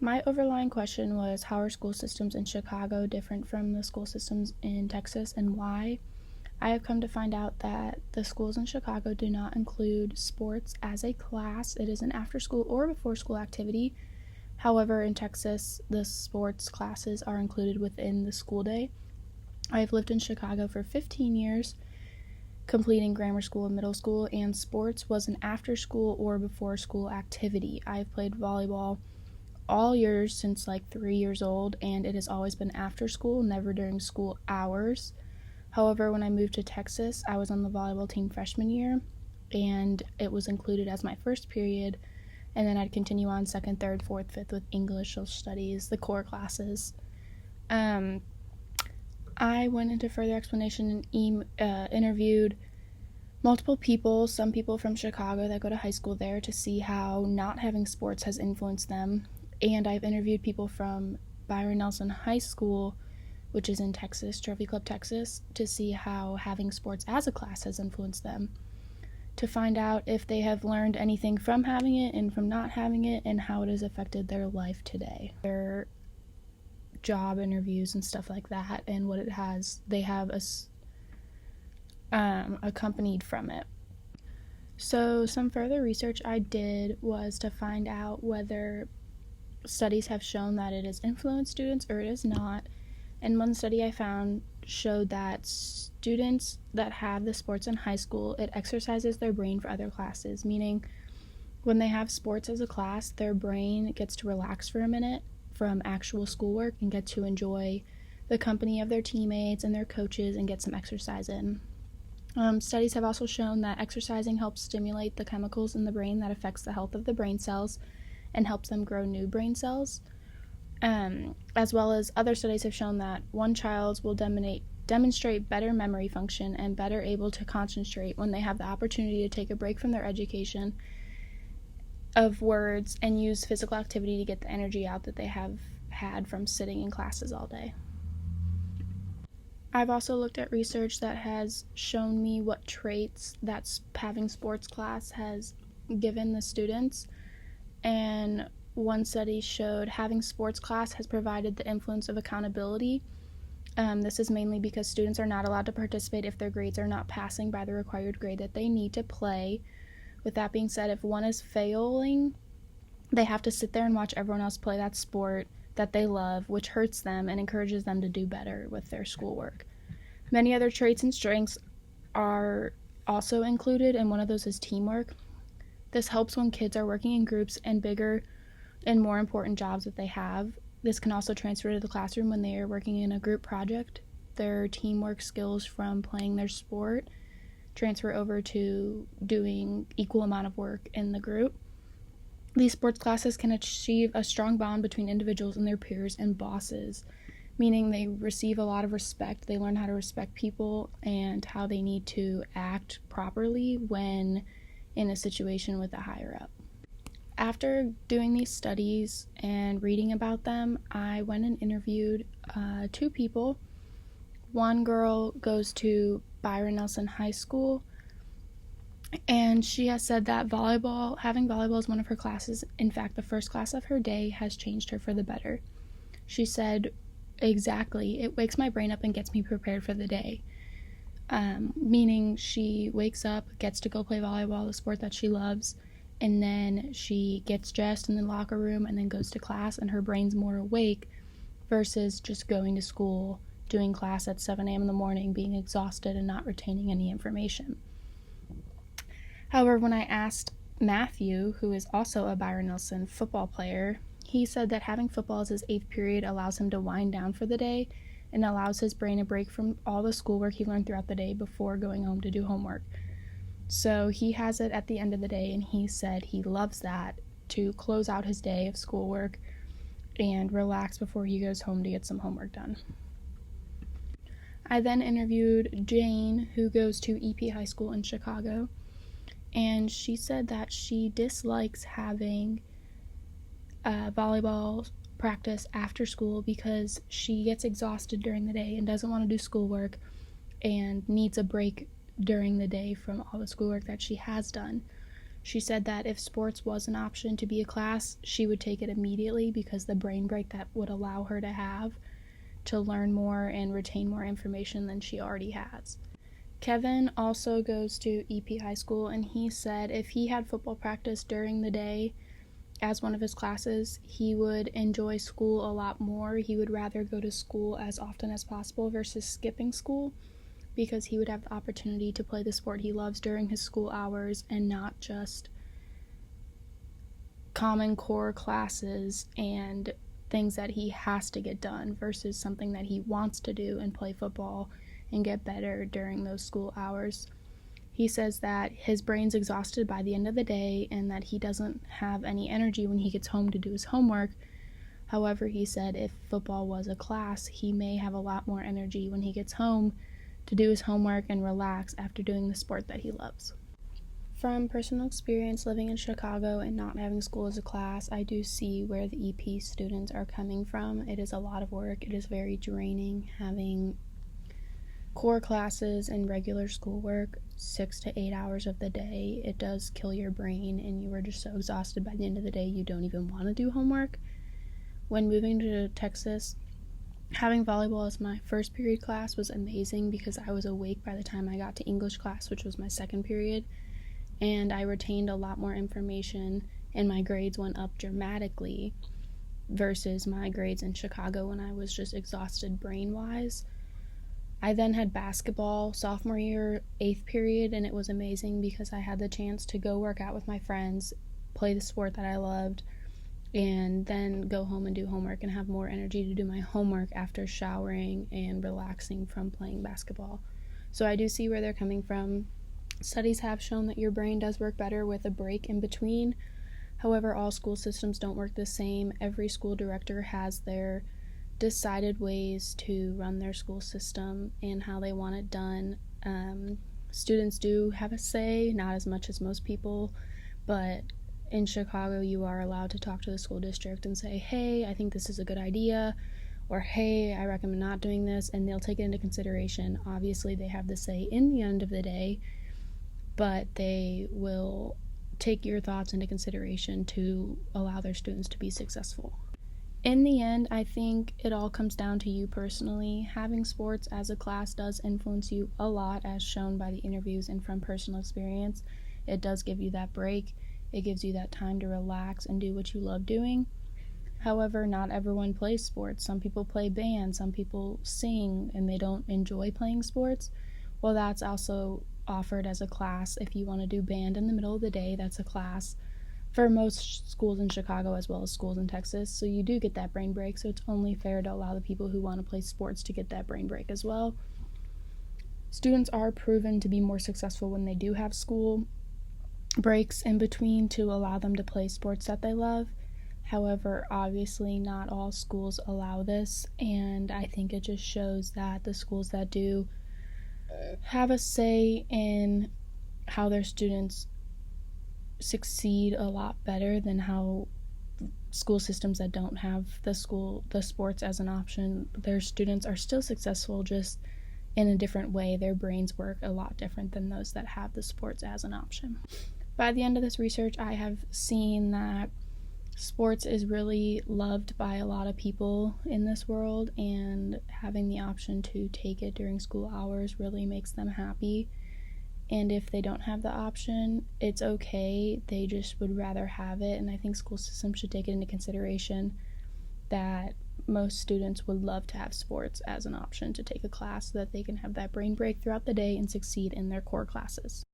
My overlying question was, how are school systems in Chicago different from the school systems in Texas, and why? I have come to find out that the schools in Chicago do not include sports as a class. It is an after school or before school activity. However, in Texas, the sports classes are included within the school day. I have lived in Chicago for 15 years, completing grammar school and middle school, and sports was an after school or before school activity. I have played volleyball all years since like 3 years old, and it has always been after school, never during school hours. However, when I moved to Texas, I was on the volleyball team freshman year, and it was included as my first period, and then I'd continue on second, third, fourth, fifth with English, social studies, the core classes. I went into further explanation and interviewed multiple people, some people from Chicago that go to high school there, to see how not having sports has influenced them. And I've interviewed people from Byron Nelson High School, which is in Texas, Trophy Club, Texas, to see how having sports as a class has influenced them, to find out if they have learned anything from having it and from not having it, and how it has affected their life today. Their job interviews and stuff like that, and what they have accompanied from it. So some further research I did was to find out whether studies have shown that it has influenced students or it is not. And one study I found showed that students that have the sports in high school, it exercises their brain for other classes, meaning when they have sports as a class, their brain gets to relax for a minute from actual schoolwork and get to enjoy the company of their teammates and their coaches and get some exercise in. Studies have also shown that exercising helps stimulate the chemicals in the brain that affects the health of the brain cells and helps them grow new brain cells. As well as other studies have shown that one child will demonstrate better memory function and better able to concentrate when they have the opportunity to take a break from their education of words and use physical activity to get the energy out that they have had from sitting in classes all day. I've also looked at research that has shown me what traits that having sports class has given the students, and one study showed having sports class has provided the influence of accountability. This is mainly because students are not allowed to participate if their grades are not passing by the required grade that they need to play. With that being said, if one is failing, they have to sit there and watch everyone else play that sport that they love, which hurts them and encourages them to do better with their schoolwork. Many other traits and strengths are also included, and one of those is teamwork. This helps when kids are working in groups and bigger and more important jobs that they have. This can also transfer to the classroom when they are working in a group project. Their teamwork skills from playing their sport transfer over to doing equal amount of work in the group. These sports classes can achieve a strong bond between individuals and their peers and bosses, meaning they receive a lot of respect. They learn how to respect people and how they need to act properly when in a situation with a higher up. After doing these studies and reading about them, I went and interviewed 2 people. One girl goes to Byron Nelson High School, and she has said that having volleyball is one of her classes. In fact, the first class of her day has changed her for the better. She said, exactly, it wakes my brain up and gets me prepared for the day. Meaning she wakes up, gets to go play volleyball, the sport that she loves, and then she gets dressed in the locker room and then goes to class, and her brain's more awake versus just going to school, doing class at 7 a.m. in the morning, being exhausted and not retaining any information. However, when I asked Matthew, who is also a Byron Nelson football player, he said that having football as his 8th period allows him to wind down for the day and allows his brain a break from all the schoolwork he learned throughout the day before going home to do homework. So he has it at the end of the day, and he said he loves that to close out his day of schoolwork and relax before he goes home to get some homework done. I then interviewed Jane, who goes to EP High School in Chicago, and she said that she dislikes having volleyball practice after school because she gets exhausted during the day and doesn't want to do schoolwork and needs a break during the day from all the schoolwork that she has done. She said that if sports was an option to be a class, she would take it immediately because the brain break that would allow her to have to learn more and retain more information than she already has. Kevin also goes to EP High School, and he said if he had football practice during the day as one of his classes, he would enjoy school a lot more. He would rather go to school as often as possible versus skipping school, because he would have the opportunity to play the sport he loves during his school hours and not just Common Core classes and things that he has to get done versus something that he wants to do and play football and get better during those school hours. He says that his brain's exhausted by the end of the day and that he doesn't have any energy when he gets home to do his homework. However, he said if football was a class, he may have a lot more energy when he gets home to do his homework and relax after doing the sport that he loves. From personal experience living in Chicago and not having school as a class, I do see where the EP students are coming from. It is a lot of work. It is very draining having core classes and regular schoolwork 6 to 8 hours of the day. It does kill your brain, and you are just so exhausted by the end of the day you don't even want to do homework. When moving to Texas, having volleyball as my first period class was amazing because I was awake by the time I got to English class, which was my second period, and I retained a lot more information and my grades went up dramatically versus my grades in Chicago when I was just exhausted brain-wise. I then had basketball sophomore year, 8th period, and it was amazing because I had the chance to go work out with my friends, play the sport that I loved, and then go home and do homework and have more energy to do my homework after showering and relaxing from playing basketball. So I do see where they're coming from. Studies have shown that your brain does work better with a break in between. However, all school systems don't work the same. Every school director has their decided ways to run their school system and how they want it done. Students do have a say, not as much as most people, but in Chicago you are allowed to talk to the school district and say, hey, I think this is a good idea, or hey, I recommend not doing this, and they'll take it into consideration. Obviously they have the say in the end of the day, but they will take your thoughts into consideration to allow their students to be successful. In the end, I think it all comes down to you personally. Having sports as a class does influence you a lot, as shown by the interviews and from personal experience. It does give you that break. It gives you that time to relax and do what you love doing. However, not everyone plays sports. Some people play band, some people sing, and they don't enjoy playing sports. Well, that's also offered as a class. If you want to do band in the middle of the day, that's a class for most schools in Chicago as well as schools in Texas. So you do get that brain break, so it's only fair to allow the people who want to play sports to get that brain break as well. Students are proven to be more successful when they do have school breaks in between to allow them to play sports that they love. However, obviously not all schools allow this, and I think it just shows that the schools that do have a say in how their students succeed a lot better than how school systems that don't have the sports as an option, their students are still successful, just in a different way. Their brains work a lot different than those that have the sports as an option. By the end of this research, I have seen that sports is really loved by a lot of people in this world, and having the option to take it during school hours really makes them happy. And if they don't have the option, it's okay. They just would rather have it, and I think school systems should take it into consideration that most students would love to have sports as an option to take a class so that they can have that brain break throughout the day and succeed in their core classes.